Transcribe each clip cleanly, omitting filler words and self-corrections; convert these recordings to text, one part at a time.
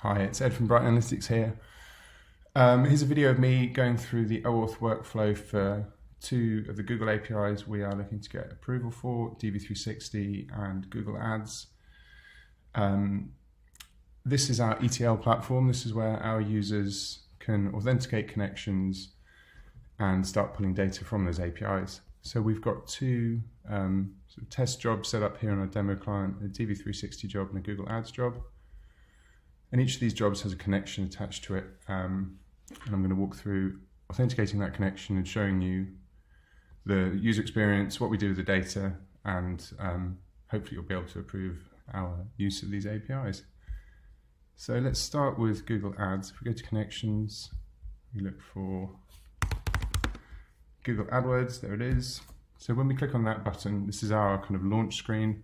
Hi, it's Ed from Bright Analytics here. Here's a video of me going through the OAuth workflow for two of the Google APIs we are looking to get approval for, DV360 and Google Ads. This is our ETL platform. This is where our users can authenticate connections and start pulling data from those APIs. So we've got two sort of test jobs set up here on our demo client, a DV360 job and a Google Ads job. And each of these jobs has a connection attached to it. And I'm going to walk through authenticating that connection and showing you the user experience, what we do with the data, and hopefully you'll be able to approve our use of these APIs. So let's start with Google Ads. If we go to connections, we look for Google AdWords, there it is. So when we click on that button, this is our kind of launch screen.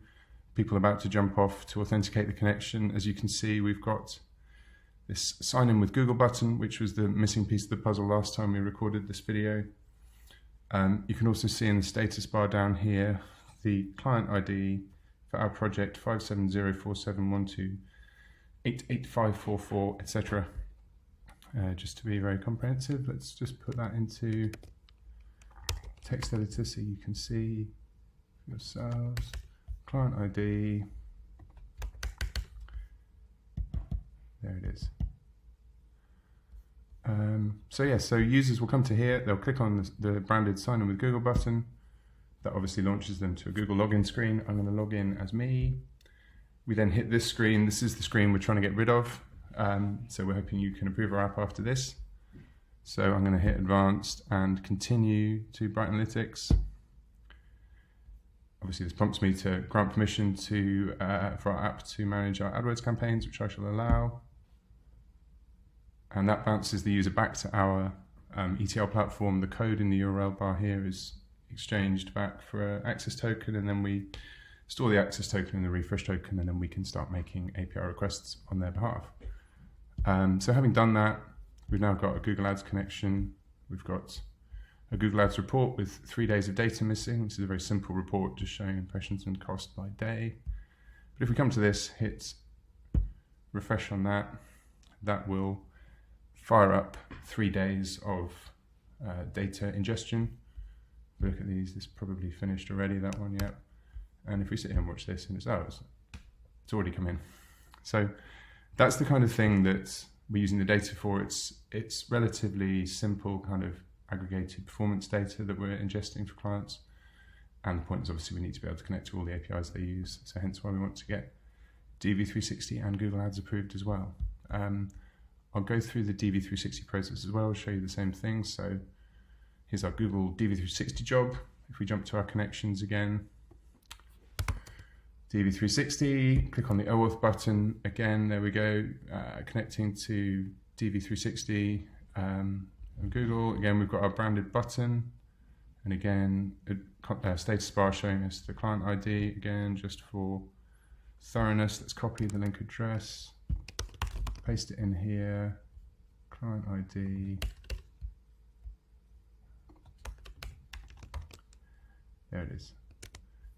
People about to jump off to authenticate the connection. As you can see, we've got this sign in with Google button, which was the missing piece of the puzzle last time we recorded this video. You can also see in the status bar down here, the client ID for our project 5704712885544, etc. Just to be very comprehensive, let's just put that into text editor so you can see yourselves. Client ID, there it is. So users will come to here, they'll click on the branded sign in with Google button. That obviously launches them to a Google login screen. I'm going to log in as me. We then hit this screen. This is the screen we're trying to get rid of. So we're hoping you can approve our app after this. So I'm going to hit advanced and continue to Bright Analytics. Obviously, this prompts me to grant permission to for our app to manage our AdWords campaigns, which I shall allow. And that bounces the user back to our ETL platform. The code in the URL bar here is exchanged back for an access token, and then we store the access token in the refresh token, and then we can start making API requests on their behalf. So having done that, we've now got a Google Ads connection. We've got a Google Ads report with 3 days of data missing. This is a very simple report just showing impressions and cost by day. But if we come to this, hit refresh on that, that will fire up 3 days of data ingestion. If we look at these, this probably finished already, that one, yeah. And if we sit here and watch this, and it's already come in. So that's the kind of thing that we're using the data for. It's relatively simple kind of aggregated performance data that we're ingesting for clients. And the point is obviously we need to be able to connect to all the APIs they use. So hence why we want to get DV360 and Google Ads approved as well. I'll go through the DV360 process as well, I'll show you the same thing. So here's our Google DV360 job. If we jump to our connections again, DV360, click on the OAuth button. Again, there we go, connecting to DV360 and Google. Again, we've got our branded button. And again, a status bar showing us the client ID. Again, just for thoroughness, let's copy the link address, paste it in here, client ID. There it is.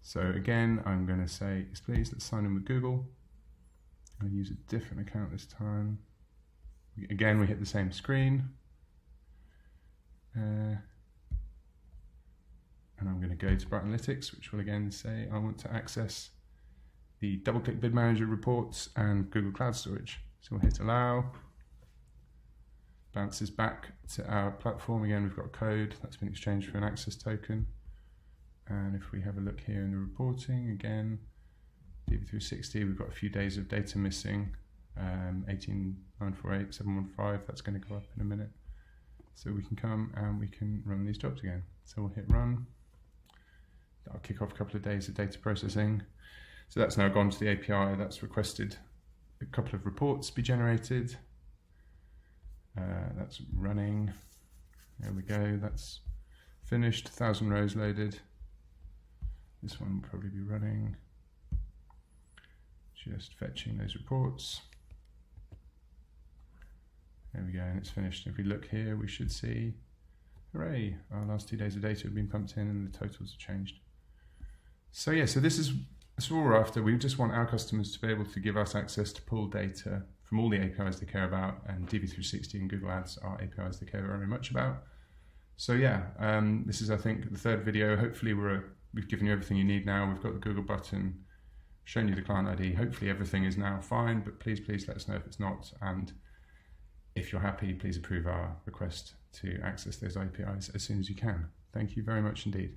So again, I'm going to say, yes, please, let's sign in with Google. I'll use a different account this time. Again, we hit the same screen. And I'm going to go to Bright Analytics, which will again say I want to access the double-click bid manager reports and Google Cloud Storage. So we'll hit allow. Bounces back to our platform. Again, we've got a code that's been exchanged for an access token. And if we have a look here in the reporting, again, DV360, we've got a few days of data missing, 18948.715, that's going to go up in a minute. So we can come and we can run these jobs again. So we'll hit run. That'll kick off a couple of days of data processing. So that's now gone to the API, that's requested a couple of reports be generated. That's running. There we go, that's finished, 1,000 rows loaded. This one will probably be running. Just fetching those reports. There we go, and it's finished. If we look here, we should see, hooray, our last 2 days of data have been pumped in and the totals have changed. So this is what we're after. We just want our customers to be able to give us access to pull data from all the APIs they care about, and DV360 and Google Ads are APIs they care very much about. So yeah, this is, I think, the third video. Hopefully we've given you everything you need now. We've got the Google button, shown you the client ID. Hopefully everything is now fine, but please let us know if it's not. And if you're happy, please approve our request to access those APIs as soon as you can. Thank you very much indeed.